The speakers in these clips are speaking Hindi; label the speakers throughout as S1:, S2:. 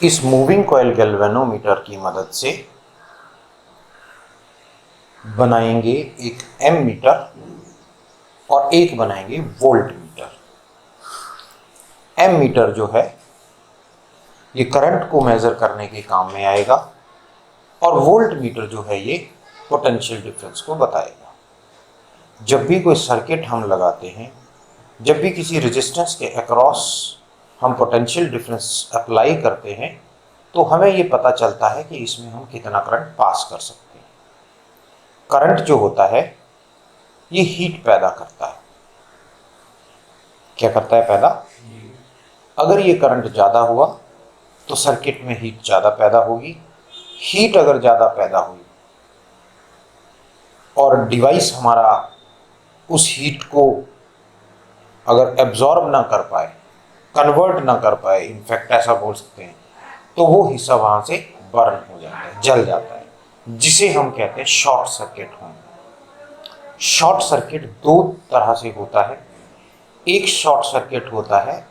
S1: इस मूविंग कॉइल गैल्वेनोमीटर की मदद से बनाएंगे एक एम मीटर और एक बनाएंगे वोल्ट मीटर। एम मीटर जो है ये करंट को मेजर करने के काम में आएगा और वोल्ट मीटर जो है ये पोटेंशियल डिफरेंस को बताएगा। जब भी कोई सर्किट हम लगाते हैं, जब भी किसी रेजिस्टेंस के अक्रॉस हम पोटेंशियल डिफरेंस अप्लाई करते हैं तो हमें ये पता चलता है कि इसमें हम कितना करंट पास कर सकते हैं। करंट जो होता है ये हीट पैदा करता है। क्या करता है? पैदा। अगर ये करंट ज़्यादा हुआ तो सर्किट में हीट ज़्यादा पैदा होगी। हीट अगर ज़्यादा पैदा हुई और डिवाइस हमारा उस हीट को अगर एब्जॉर्ब ना कर पाए, कन्वर्ट ना कर पाए, इनफैक्ट ऐसा बोल सकते हैं, तो वो हिस्सा वहाँ से बर्न हो जाता है, जल जाता है, जिसे हम कहते हैं शॉर्ट सर्किट होना। शॉर्ट सर्किट दो तरह से होता है। एक शॉर्ट सर्किट होता है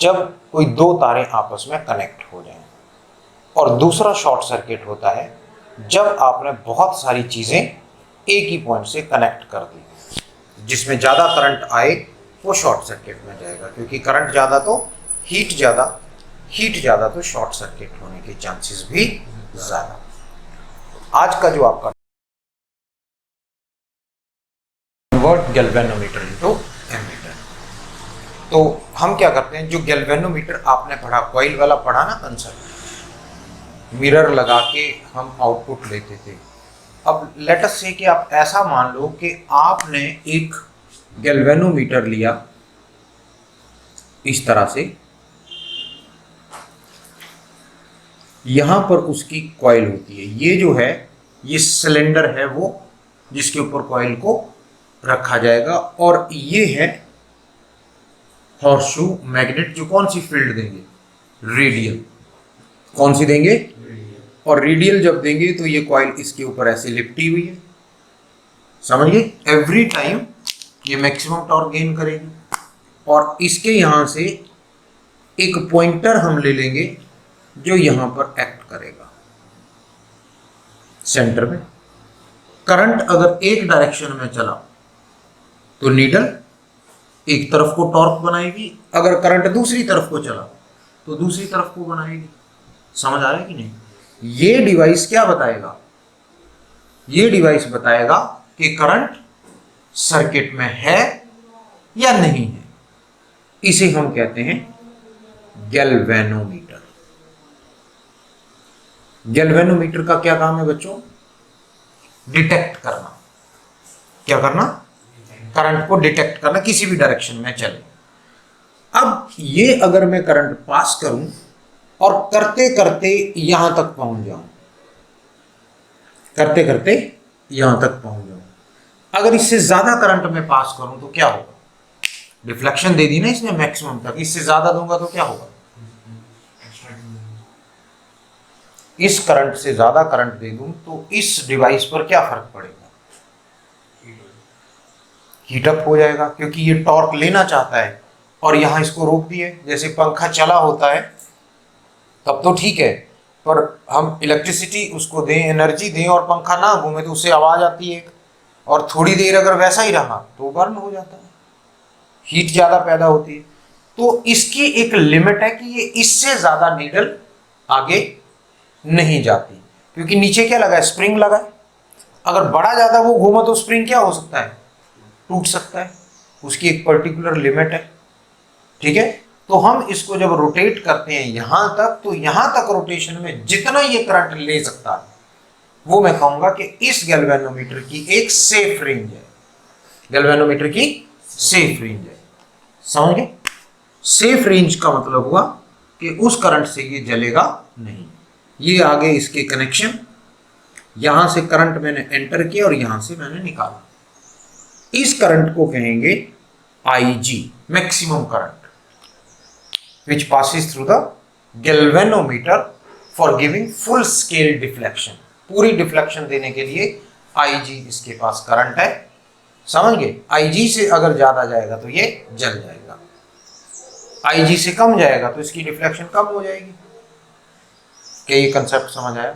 S1: जब कोई दो तारें आपस में कनेक्ट हो जाएं, और दूसरा शॉर्ट सर्किट होता है जब आपने बहुत सारी चीज़ें एक ही पॉइंट से कनेक्ट कर दी। जिसमें ज़्यादा करंट आए वो शॉर्ट सर्किट में जाएगा, क्योंकि करंट ज़्यादा तो हीट ज़्यादा तो शॉर्ट सर्किट होने के चांसेस भी ज़्यादा। आज का जो आपका कन्वर्ट गैल्वेनोमीटर इनटू एमीटर, तो हम क्या करते हैं, जो गैल्वेनोमीटर आपने पढ़ा, कॉइल वाला पढ़ा ना कंसेप्ट, मिरर लगा के हम आउटपुट लेते थे। अब लेट अस से कि आप ऐसा मान लो कि आपने एक गैल्वेनोमीटर लिया इस तरह से, यहां पर उसकी कॉइल होती है, ये जो है ये सिलेंडर है वो जिसके ऊपर कॉइल को रखा जाएगा, और ये है हॉर्सशू मैग्नेट जो कौन सी फील्ड देंगे? रेडियल। कौन सी देंगे? और रेडियल जब देंगे तो ये कॉइल इसके ऊपर ऐसे लिपटी हुई है, समझिए। एवरी टाइम ये मैक्सिमम टॉर्क गेन करेगी, और इसके यहां से एक पॉइंटर हम ले लेंगे जो यहां पर एक्ट करेगा सेंटर में। करंट अगर एक डायरेक्शन में चला तो नीडल एक तरफ को टॉर्क बनाएगी, अगर करंट दूसरी तरफ को चला तो दूसरी तरफ को बनाएगी। समझ आ रहा है कि नहीं? ये डिवाइस क्या बताएगा? ये डिवाइस बताएगा कि करंट सर्किट में है या नहीं है। इसे हम कहते हैं गैल्वेनोमीटर। गैल्वेनोमीटर का क्या काम है बच्चों? डिटेक्ट करना। क्या करना? करंट को डिटेक्ट करना, किसी भी डायरेक्शन में चले। अब ये अगर मैं करंट पास करूं और करते करते यहां तक पहुंच जाऊं, करते करते यहां तक पहुंच जाऊं, अगर इससे ज्यादा करंट में पास करूं तो क्या होगा? डिफ्लेक्शन दे दी ना इसने मैक्सिमम तक, इससे ज्यादा दूंगा तो क्या होगा? इस करंट से ज्यादा करंट दे दूं तो इस डिवाइस पर क्या फर्क पड़ेगा? हीटअप हो जाएगा, क्योंकि ये टॉर्क लेना चाहता है और यहां इसको रोक दिए। जैसे पंखा चला होता है तब तो ठीक है, पर हम इलेक्ट्रिसिटी उसको दें, एनर्जी दें, और पंखा ना घूमे तो उससे आवाज आती है, और थोड़ी देर अगर वैसा ही रहा तो बर्न हो जाता है, हीट ज्यादा पैदा होती है। तो इसकी एक लिमिट है कि ये इससे ज्यादा नीडल आगे नहीं जाती, क्योंकि नीचे क्या लगा है? स्प्रिंग लगा है। अगर बड़ा ज्यादा वो घूमा तो स्प्रिंग क्या हो सकता है? टूट सकता है। उसकी एक पर्टिकुलर लिमिट है, ठीक है। तो हम इसको जब रोटेट करते हैं यहां तक, तो यहां तक रोटेशन में जितना ये करंट ले सकता है वो मैं कहूंगा कि इस गैल्वेनोमीटर की एक सेफ रेंज है। गैल्वेनोमीटर की सेफ रेंज है, समझ गए? सेफ रेंज का मतलब हुआ कि उस करंट से ये जलेगा नहीं। ये आगे इसके कनेक्शन, यहां से करंट मैंने एंटर किया और यहां से मैंने निकाला। इस करंट को कहेंगे IG, maximum current, which passes through the galvanometer for giving full scale deflection। पूरी डिफ्लेक्शन देने के लिए IG इसके पास करंट है, समझ गए? IG से अगर ज्यादा जाएगा तो ये जल जाएगा, IG से कम जाएगा तो इसकी डिफ्लेक्शन कम हो जाएगी। क्या ये कंसेप्ट समझ आया?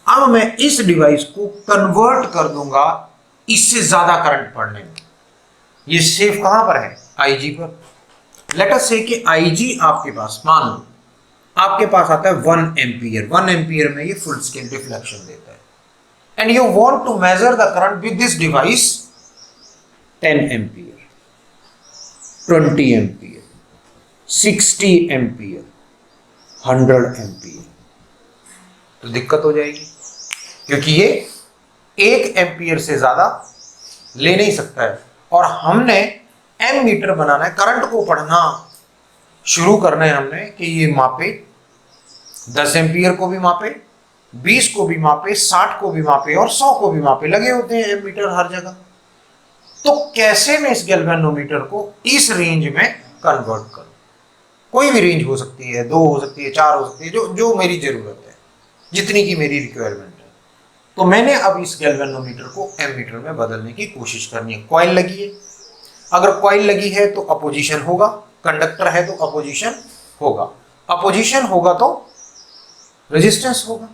S1: अब मैं इस डिवाइस को कन्वर्ट कर दूंगा इससे ज्यादा करंट पढ़ने में। ये सेफ कहां पर है? आईजी पर। लेट अस से कि आईजी आपके पास, मान लो आपके पास आता है 1 एम्पियर। 1 एम्पियर में ये फुल स्केल डिफ्लेक्शन देता है, and you want to measure the current with this device 10 ampere, 20 ampere, 60 ampere, 100 ampere. तो दिक्कत हो जाएगी, क्योंकि ये 1 एम्पियर से ज्यादा ले नहीं सकता है, और हमने एम मीटर बनाना है, करंट को पढ़ना शुरू करना है हमने कि ये मापे, 10 एम्पियर को भी मापे, 20 को भी मापे, 60 को भी मापे और 100 को भी मापे। लगे होते हैं एम मीटर हर जगह। तो कैसे मैं इस गैल्वेनोमीटर को इस रेंज में कन्वर्ट करूं? कोई भी रेंज हो सकती है, 2 हो सकती है, 4 हो सकती है, जो मेरी जरूरत है, जितनी की मेरी रिक्वायरमेंट है। तो मैंने अब इस गैल्वेनोमीटर को एम मीटर में बदलने की कोशिश करनी है। कॉइल लगी है, अगर कॉइल लगी है तो अपोजिशन होगा, कंडक्टर है तो अपोजिशन होगा, अपोजिशन होगा तो रेजिस्टेंस होगा,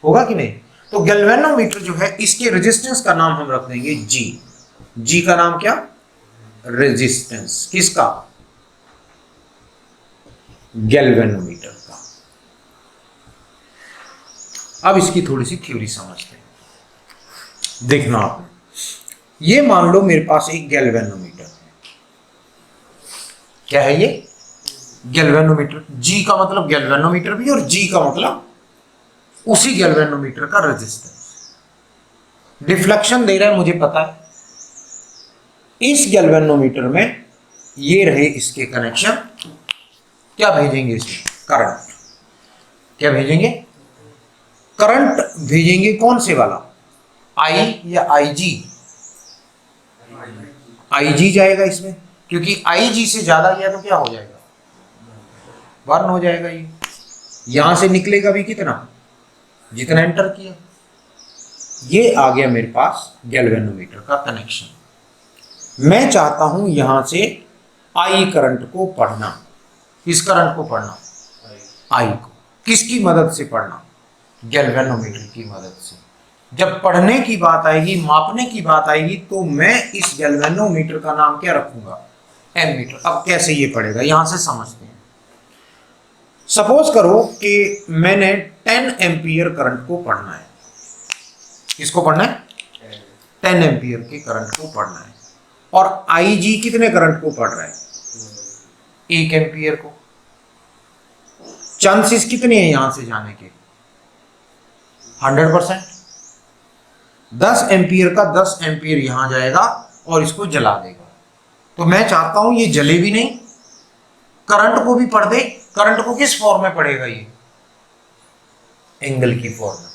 S1: होगा कि नहीं? तो गैल्वेनोमीटर जो है, इसके रेजिस्टेंस का नाम हम रख देंगे जी। जी का नाम क्या? रेजिस्टेंस। किसका? गैल्वेनोमीटर का। अब इसकी थोड़ी सी थ्योरी समझते हैं। देखना आपने, ये मान लो मेरे पास एक गैल्वेनोमीटर है। क्या है ये? गैल्वेनोमीटर। जी का मतलब गैल्वेनोमीटर भी, और जी का मतलब उसी गैल्वेनोमीटर का रेजिस्टेंस। डिफ्लेक्शन दे रहा है, मुझे पता है। इस गैल्वेनोमीटर में ये रहे इसके कनेक्शन। क्या भेजेंगे इसमें? करंट। क्या भेजेंगे? करंट भेजेंगे। कौन से वाला? आई या आईजी? आईजी जाएगा इसमें, क्योंकि आईजी से ज्यादा गया तो क्या हो जाएगा? बर्न हो जाएगा। ये यहां से निकलेगा भी कितना? जितना एंटर किया। ये आ गया मेरे पास गैल्वेनोमीटर का कनेक्शन। मैं चाहता हूं यहां से आई करंट को पढ़ना। किस करंट को पढ़ना? आई को। किसकी मदद से पढ़ना? गैल्वेनोमीटर की मदद से। जब पढ़ने की बात आएगी, मापने की बात आएगी, तो मैं इस गैल्वेनोमीटर का नाम क्या रखूंगा? M meter. अब कैसे ये पढ़ेगा, यहां से समझते हैं। सपोज करो कि मैंने 10 एम्पियर करंट को पढ़ना है। किसको पढ़ना है? 10 एम्पियर के करंट को पढ़ना है। और आईजी कितने करंट को पढ़ रहा है? 1 एम्पियर को। चांसेस कितने हैं यहां से जाने के? 100%। 10 एम्पियर का 10 एम्पियर यहां जाएगा और इसको जला देगा। तो मैं चाहता हूं ये जले भी नहीं, करंट को भी पढ़ दे। करंट को किस फॉर्म में पढ़ेगा? ये एंगल की फॉर्म में।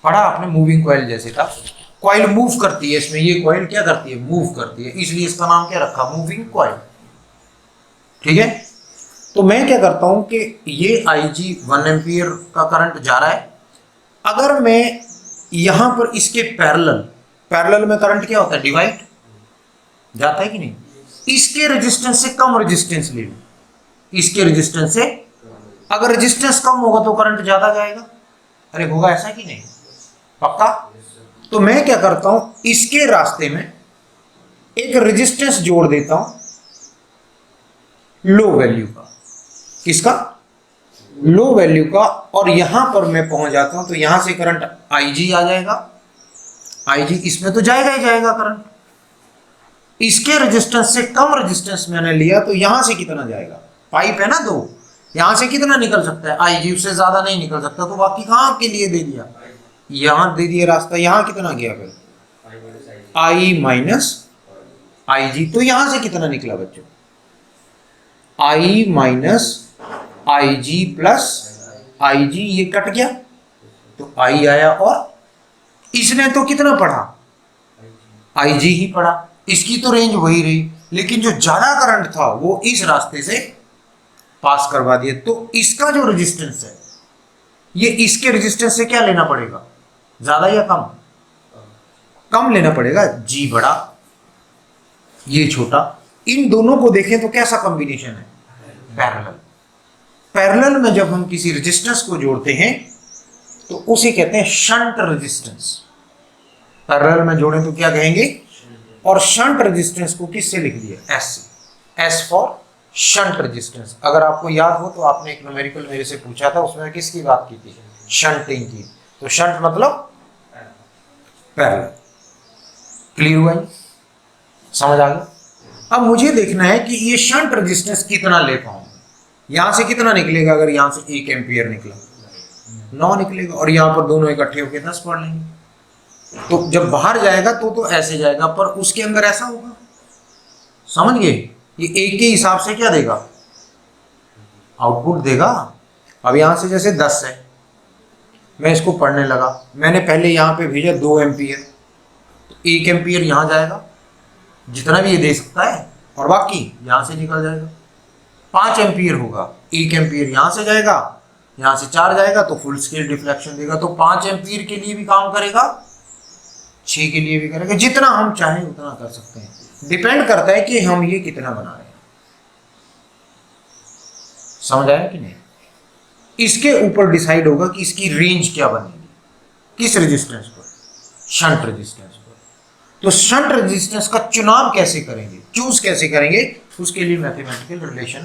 S1: पढ़ा आपने? मूविंग कॉइल जैसे था। कॉइल मूव करती है, इसमें ये कॉइल क्या करती है? मूव करती है, इसलिए इसका नाम क्या रखा? Moving coil. ठीक है। तो मैं क्या करता हूं कि ये आईजी 1 एम्पियर का करंट जा रहा है। अगर मैं यहां पर इसके पैरेलल में करंट क्या होता है? डिवाइड जाता है कि नहीं? इसके रेजिस्टेंस से कम रेजिस्टेंस ले लो। इसके रेजिस्टेंस से, अगर रेजिस्टेंस कम होगा तो करंट ज्यादा जाएगा। अरे होगा ऐसा कि नहीं? पक्का? तो मैं क्या करता हूं, इसके रास्ते में एक रेजिस्टेंस जोड़ देता हूं लो वैल्यू का। किसका? लो वैल्यू का। और यहां पर मैं पहुंच जाता हूं तो यहां से करंट आईजी आ जाएगा। आईजी इसमें तो जाएगा ही जाएगा करंट। इसके रेजिस्टेंस से कम रेजिस्टेंस मैंने लिया तो यहां से कितना जाएगा? पाइप है ना 2, यहां से कितना निकल सकता है? आईजी। उससे ज्यादा नहीं निकल सकता। तो बाकी कहां के लिए दे दिया? यहां दे दिया रास्ता। यहां कितना गया फिर? आई माइनस आईजी। तो यहां से कितना निकला बच्चों? आई माइनस आईजी प्लस आईजी। ये कट गया तो आई आया। और इसने तो कितना पढ़ा? आईजी ही पढ़ा। इसकी तो रेंज वही रही, लेकिन जो ज्यादा करंट था वो इस रास्ते से पास करवा दिया। तो इसका जो रेजिस्टेंस है, ये इसके रेजिस्टेंस से क्या लेना पड़ेगा? ज्यादा या कम? कम लेना पड़ेगा। जी बड़ा, ये छोटा। इन दोनों को देखें तो कैसा कॉम्बिनेशन है? पैरेलल। पैरेलल में जब हम किसी रेजिस्टेंस को जोड़ते हैं तो उसे कहते हैं शंट रेजिस्टेंस। पैरेलल में जोड़ें तो क्या कहेंगे, और शंट रेजिस्टेंस को किससे लिख दिया, एस से, एस फॉर शंट रेजिस्टेंस। अगर आपको याद हो तो आपने एक न्यूमेरिकल मेरे से पूछा था, उसमें किसकी बात की थी, शंटिंग की। तो शंट मतलब पैरेलल। क्लियर हुआ, समझ आ गया। अब मुझे देखना है कि ये शंट रेजिस्टेंस कितना ले पाऊंगा। यहां से कितना निकलेगा, अगर यहां से 1 एम्पियर निकला, 9 निकलेगा, और यहां पर दोनों इकट्ठे होकर 10 पढ़ लेंगे। तो जब बाहर जाएगा तो ऐसे जाएगा, पर उसके अंदर ऐसा होगा, समझ गए, ये 1 के हिसाब से क्या देगा, आउटपुट देगा। अब यहां से जैसे 10 है, मैं इसको पढ़ने लगा, मैंने पहले यहां पे भेजा 2 एम्पियर, तो 1 एम्पियर यहां जाएगा जितना भी ये दे सकता है, और बाकी यहां से निकल जाएगा। 5 एम्पियर होगा, 1 एम्पियर यहां से जाएगा, यहां से 4 जाएगा, तो फुल स्केल डिफ्लेक्शन देगा। तो 5 एम्पियर के लिए भी काम करेगा, 6 के लिए भी करेगा, जितना हम चाहें उतना कर सकते हैं। डिपेंड करता है कि हम ये कितना बना रहे हैं। समझ आया कि नहीं, इसके ऊपर डिसाइड होगा कि इसकी रेंज क्या बनेगी, किस रेजिस्टेंस पर, शंट रेजिस्टेंस पर। तो शंट रेजिस्टेंस का चुनाव कैसे करेंगे, चूज कैसे करेंगे, उसके लिए मैथमेटिकल रिलेशन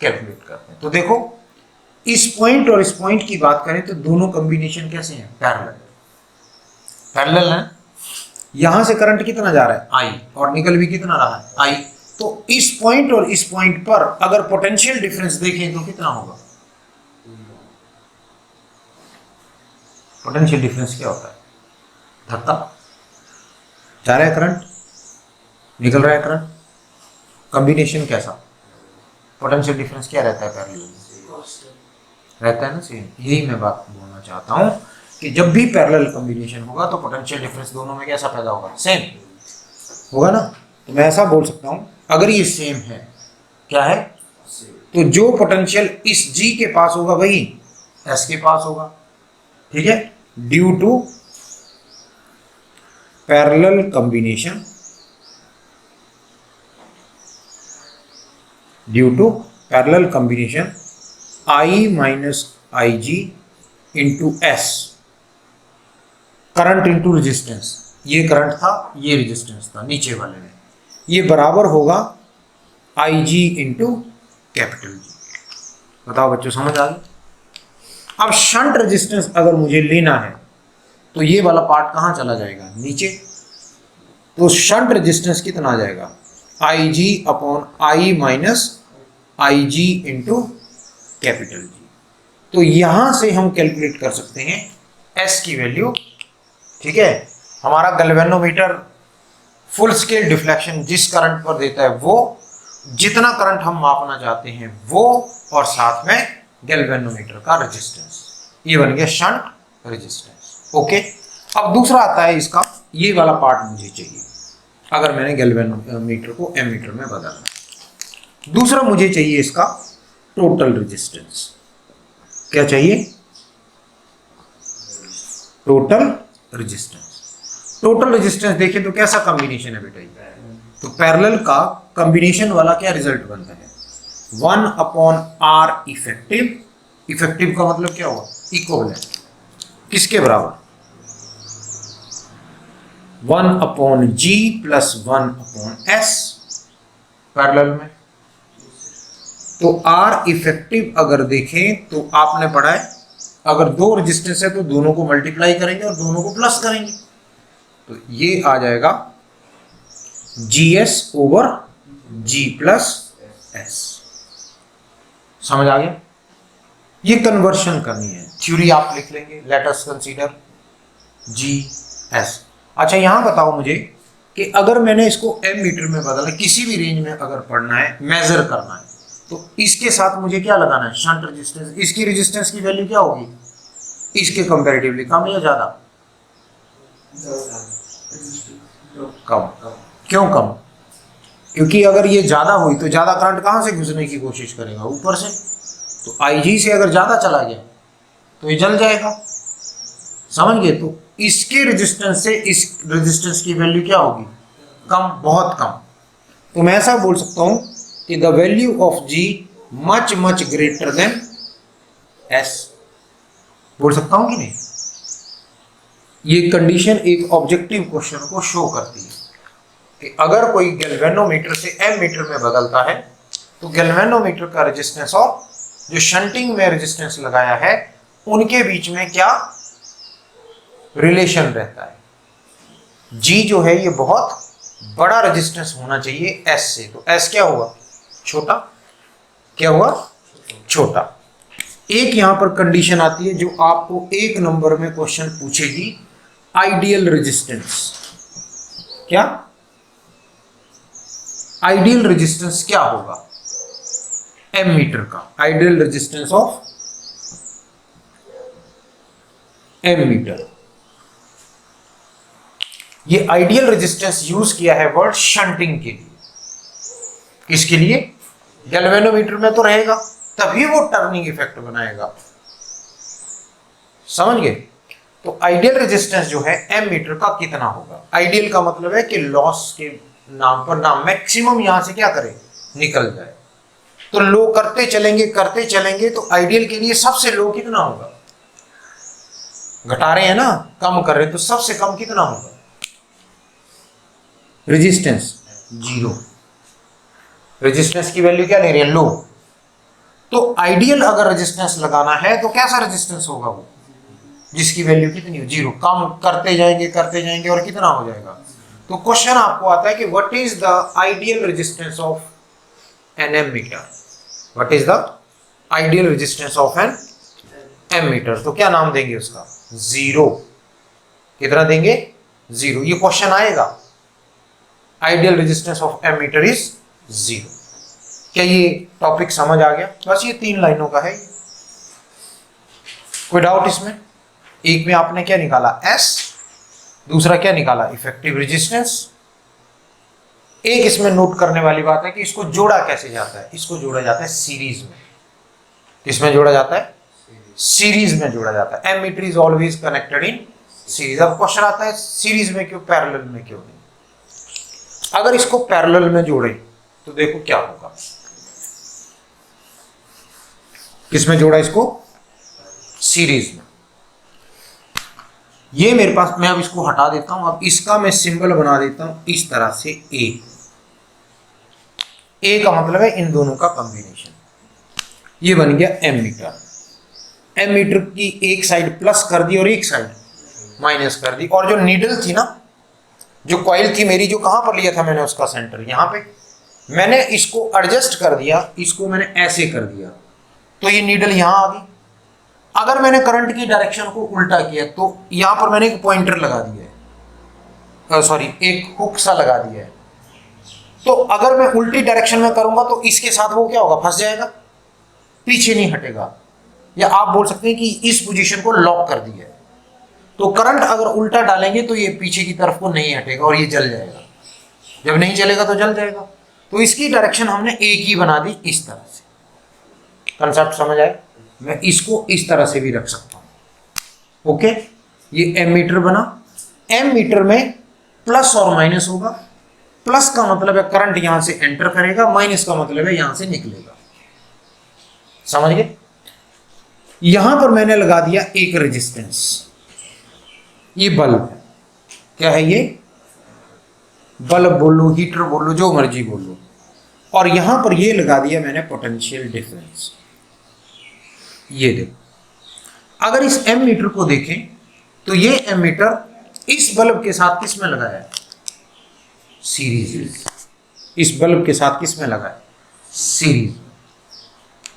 S1: कैलकुलेट करते हैं। तो देखो, इस पॉइंट और इस पॉइंट की बात करें तो दोनों कॉम्बिनेशन कैसे हैं, पैरेलल, पैरेलल है। यहां से करंट कितना जा रहा है, आई, और निकल भी कितना रहा है, आई। तो इस पॉइंट और इस पॉइंट पर अगर पोटेंशियल डिफरेंस देखें तो कितना होगा, पोटेंशियल डिफरेंस क्या होता है, धक्का, जा रहा है करंट, निकल रहा है करंट, कॉम्बिनेशन कैसा, पोटेंशियल डिफरेंस क्या रहता है, पैरेलल रहता है ना, सेम। यही मैं बात बोलना चाहता हूं कि जब भी पैरेलल कॉम्बिनेशन होगा तो पोटेंशियल डिफरेंस दोनों में कैसा पैदा होगा, सेम होगा ना। तो मैं ऐसा बोल सकता हूं, अगर ये सेम है, क्या है, तो जो पोटेंशियल इस G के पास होगा वही S के पास होगा, ठीक है, due to parallel combination, due to parallel combination I minus IG into S, current into resistance, ये करंट था, ये रेजिस्टेंस था नीचे वाले में, ये बराबर होगा IG इंटू कैपिटल G। बताओ बच्चों, समझ आ गई। अब शंट रेजिस्टेंस अगर मुझे लेना है तो ये वाला पार्ट कहां चला जाएगा, नीचे। तो शंट रेजिस्टेंस कितना आ जाएगा, IG upon I minus IG into capital G। तो यहां से हम कैलकुलेट कर सकते हैं S की वैल्यू, ठीक है। हमारा गैल्वेनोमीटर फुल स्केल डिफ्लेक्शन जिस करंट पर देता है वो, जितना करंट हम मापना चाहते हैं वो, और साथ में गैल्वेनोमीटर का रेजिस्टेंस, ये बन गया शंट रेजिस्टेंस। ओके, अब दूसरा आता है इसका, ये वाला पार्ट मुझे चाहिए अगर मैंने गैल्वेनोमीटर को एमीटर में बदलना। दूसरा मुझे चाहिए इसका टोटल रेजिस्टेंस। क्या चाहिए, टोटल रेजिस्टेंस। टोटल रेजिस्टेंस देखें तो कैसा कॉम्बिनेशन है बेटा, तो पैरेलल का कॉम्बिनेशन वाला क्या रिजल्ट बनता है, 1 अपॉन R इफेक्टिव, इफेक्टिव का मतलब क्या हुआ, इक्विवेलेंट, किसके बराबर, 1 upon G plus 1 upon S parallel में। तो R इफेक्टिव अगर देखें तो आपने पढ़ा है, अगर दो रेजिस्टेंस है तो दोनों को मल्टीप्लाई करेंगे और दोनों को प्लस करेंगे, तो ये आ जाएगा GS over G plus S। समझ आ गया, ये कन्वर्शन करनी है, थ्योरी आप लिख लेंगे, लेट अस कंसीडर GS। अच्छा, यहां बताओ मुझे कि अगर मैंने इसको एमीटर में बदला, किसी भी रेंज में अगर पढ़ना है, मेजर करना है, तो इसके साथ मुझे क्या लगाना है, शंट रेजिस्टेंस। इसकी रेजिस्टेंस की वैल्यू क्या होगी, इसके कंपैरेटिवली कम या ज्यादा, कम। क्यों कम, क्योंकि अगर ये ज्यादा हुई तो ज्यादा करंट कहां से घुसने की कोशिश करेगा, ऊपर से। तो IG से अगर ज्यादा चला गया तो ये जल जाएगा, समझ गए। तो इसके रेजिस्टेंस से इस रेजिस्टेंस की वैल्यू क्या होगी, कम, बहुत कम। तो मैं ऐसा बोल सकता हूं कि the value of G much much greater than S, बोल सकता हूं कि नहीं, ये कंडीशन एक ऑब्जेक्टिव क्वेश्चन को शो करती है कि अगर कोई गैल्वेनोमीटर से एमीटर में बदलता है तो गैल्वेनोमीटर का रेजिस्टेंस और जो शंटिंग में रेजिस्टेंस लगाया है उनके बीच में क्या रिलेशन रहता है। जी जो है ये बहुत बड़ा रेजिस्टेंस होना चाहिए एस से, तो एस क्या हुआ? छोटा। क्या हुआ? छोटा। एक यहां पर कंडीशन आती है जो आपको एक नंबर में क्वेश्चन पूछेगी, आइडियल रेजिस्टेंस। क्या आइडियल रेजिस्टेंस क्या होगा एमीटर का? Ideal resistance of ammeter. ये आइडियल रेजिस्टेंस यूज किया है वर्ड शंटिंग के लिए। किसके लिए? गैल्वेनोमीटर में तो रहेगा तभी वो टर्निंग इफेक्ट बनाएगा। समझ गए? तो आइडियल रेजिस्टेंस जो है एमीटर का कितना होगा? आइडियल का मतलब है कि लॉस के नाम पर ना मैक्सिमम यहां से क्या करे? निकल जाए। तो लो करते चलेंगे तो आइडियल के लिए सबसे लो कितना होगा? घटा रहे हैं ना, कम कर रहे हैं, तो सबसे कम कितना होगा? रेजिस्टेंस 0। रेजिस्टेंस की वैल्यू क्या ले रहे हैं? लो। तो आइडियल अगर रेजिस्टेंस लगाना है तो कैसा रेजिस्टेंस होगा वो? जिसकी वैल्यू कितनी हो? 0। कम करते जाएंगे और कितना हो जाएगा? तो क्वेश्चन आपको आता है कि what is the ideal resistance of an ammeter? What is the ideal resistance of an ammeter? तो क्या नाम देंगे उसका? 0। कितना देंगे? 0। ये क्वेश्चन आएगा, ideal resistance of ammeter is 0। क्या ये टॉपिक समझ आ गया? बस ये 3 लाइनों का है। कोई डाउट इसमें? एक में आपने क्या निकाला? S। दूसरा क्या निकाला? Effective resistance. एक इसमें नोट करने वाली बात है कि इसको जोड़ा कैसे जाता है? इसको जोड़ा जाता है सीरीज में। किसमें जोड़ा जाता है? सीरीज में जोड़ा जाता है। Ammeter is always connected in series. अब क्वेश्चन आता है सीरीज में क्यों, पैरेलल में क्यों नहीं? अगर इसको पैरेलल में जोड़े तो देखो क्या होगा। किसमें जोड़ा इसको? सीरीज में। ये मेरे पास, मैं अब इसको हटा देता हूं। अब इसका मैं सिंबल बना देता हूं इस तरह से। ए का मतलब है इन दोनों का कॉम्बिनेशन। ये बन गया एमीटर। एमीटर की एक साइड प्लस कर दी और एक साइड माइनस कर दी। और जो नीडल थी ना, जो कॉइल थी मेरी, जो कहां पर लिया था मैंने उसका सेंटर, यहां पे मैंने इसको एडजस्ट कर दिया। इसको मैंने ऐसे कर दिया तो ये नीडल यहां आ गई। अगर मैंने करंट की डायरेक्शन को उल्टा किया तो यहां पर मैंने एक पॉइंटर लगा दिया है, सॉरी एक हुक सा लगा दिया है। तो अगर मैं उल्टी डायरेक्शन में करूंगा तो इसके साथ वो क्या होगा? फंस जाएगा, पीछे नहीं हटेगा। या आप बोल सकते हैं कि इस पोजीशन को लॉक कर दिया है। तो करंट अगर उल्टा डालेंगे तो ये पीछे की तरफ को नहीं हटेगा और ये जल जाएगा। जब नहीं चलेगा तो जल जाएगा। तो इसकी डायरेक्शन हमने एक ही बना दी इस तरह से। कंसेप्ट समझ आए? मैं इसको इस तरह से भी रख सकता हूं। ओके, ये एमीटर बना। एमीटर में प्लस और माइनस होगा। प्लस का मतलब है करंट यहां से एंटर करेगा, माइनस का मतलब है यहां से निकलेगा। समझ गए? यहां पर मैंने लगा दिया एक रेजिस्टेंस। ये बल्ब है। क्या है ये? बल्ब बोलो, हीटर बोलो, जो मर्जी बोलो। और यहां पर ये लगा दिया मैंने पोटेंशियल डिफरेंस। ये देखो, अगर इस एमीटर को देखें तो ये एमीटर इस बल्ब के साथ किस में लगाया है? सीरीज। इस बल्ब के साथ किस में लगा है? सीरीज।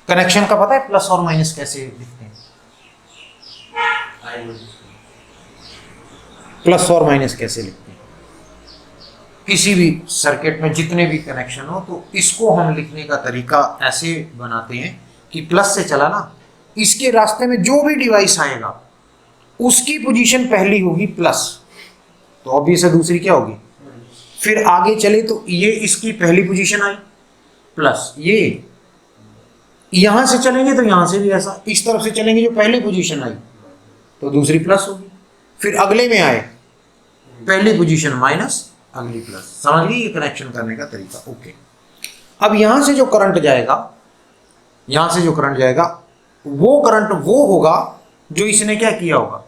S1: कनेक्शन का पता है प्लस और माइनस कैसे लिखते हैं? प्लस और माइनस कैसे लिखते हैं? किसी भी सर्किट में जितने भी कनेक्शन हो तो इसको हम लिखने का तरीका ऐसे बनाते हैं कि प्लस से चला ना, इसके रास्ते में जो भी डिवाइस आएगा उसकी पोजीशन पहली होगी प्लस, तो ऑब्वियस है दूसरी क्या होगी? फिर आगे चले तो ये इसकी पहली पोजीशन आई प्लस, ये यहां से चलेंगे तो यहां से भी ऐसा, इस तरफ से चलेंगे जो पहली पोजीशन आई तो दूसरी प्लस होगी। फिर अगले में आए पहली पोजीशन माइनस, अगली प्लस। समझ गए ये कनेक्शन करने का तरीका? ओके। अब यहां से जो करंट जाएगा, यहां से जो करंट जाएगा वो करंट वो होगा जो इसने क्या किया होगा?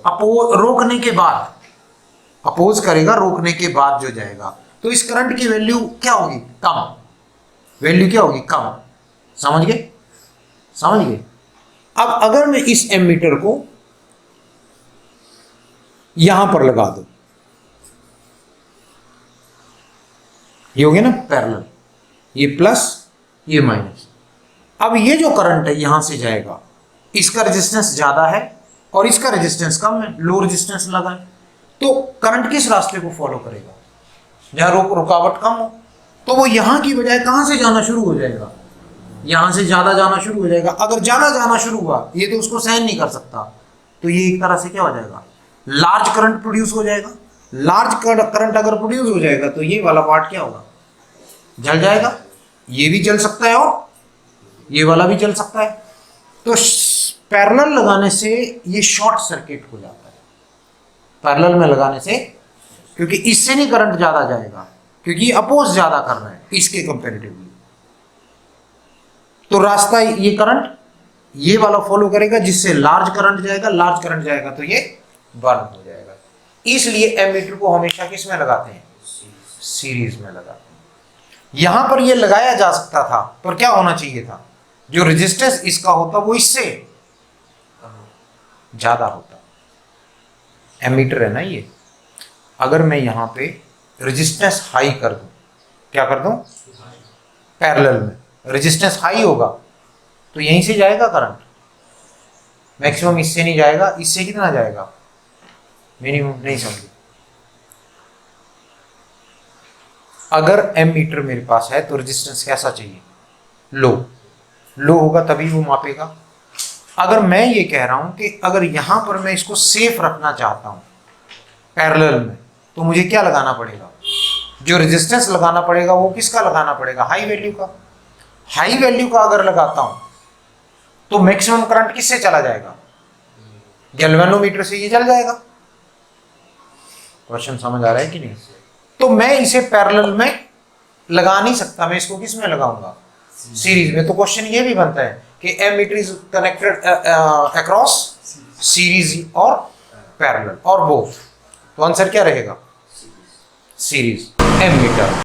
S1: रोकने के बाद, अपोज करेगा रोकने के बाद जो जाएगा, तो इस करंट की वैल्यू क्या होगी? कम। वैल्यू क्या होगी? कम। समझ गए? समझ गए? अब अगर मैं इस एमीटर को यहां पर लगा दूं, ये हो गया ना पैरेलल, ये प्लस ये माइनस। अब ये जो करंट है यहां से जाएगा, इसका रेजिस्टेंस ज्यादा है और इसका रेजिस्टेंस कम है, लो रेजिस्टेंस लगा है, तो करंट किस रास्ते को फॉलो करेगा? जहां रुकावट कम हो। तो वो यहां की बजाय कहां से जाना शुरू हो जाएगा? यहां से ज्यादा जाना शुरू हो जाएगा। अगर ज्यादा जाना शुरू हुआ, ये तो उसको सहन नहीं कर सकता, तो ये एक तरह से क्या हो जाएगा? लार्ज करंट प्रोड्यूस हो जाएगा। लार्ज करंट अगर प्रोड्यूस हो जाएगा तो ये वाला पार्ट क्या होगा? जल जाएगा। ये भी जल सकता है और ये वाला भी जल सकता है। तो पैरेलल लगाने से ये शॉर्ट सर्किट हो जाता है, पैरेलल में लगाने से, क्योंकि इससे नहीं करंट ज्यादा जाएगा, क्योंकि अपोज ज्यादा कर रहा है इसके कंपैरेटिवली। तो रास्ता ये करंट ये वाला फॉलो करेगा, जिससे लार्ज करंट जाएगा। लार्ज करंट जाएगा तो ये बर्न हो जाएगा। इसलिए एमीटर को हमेशा किस में लगाते हैं? सीरीज में लगाते हैं। यहां पर ये लगाया जा सकता था, पर क्या होना चाहिए था? जो रेजिस्टेंस इसका होता वो इससे ज्यादा होता। एमीटर है ना ये, अगर मैं यहां पे रेजिस्टेंस हाई कर दूं, क्या कर दूं? पैरेलल में रेजिस्टेंस हाई होगा तो यहीं से जाएगा करंट, मैक्सिमम इससे नहीं जाएगा। इससे कितना जाएगा? मिनिमम। नहीं समझे? अगर एमीटर मेरे पास है तो रेजिस्टेंस कैसा चाहिए? लो। लो होगा तभी वो मापेगा। अगर मैं ये कह रहा हूं कि अगर यहां पर मैं इसको सेफ रखना चाहता हूं पैरेलल में, तो मुझे क्या लगाना पड़ेगा? जो रेजिस्टेंस लगाना पड़ेगा वो किसका लगाना पड़ेगा? हाई वैल्यू का। हाई वैल्यू का अगर लगाता हूं तो मैक्सिमम करंट किससे चला जाएगा? गैल्वेनोमीटर से ये जल जाएगा। क्वेश्चन समझ आ रहा है कि नहीं? तो मैं इसे पैरेलल में लगा नहीं सकता, मैं इसको किस में लगाऊंगा? सीरीज में। तो क्वेश्चन ये भी बनता है कि ammeter is connected across series और पैरेलल और बोथ। तो आंसर क्या रहेगा? Series ammeter.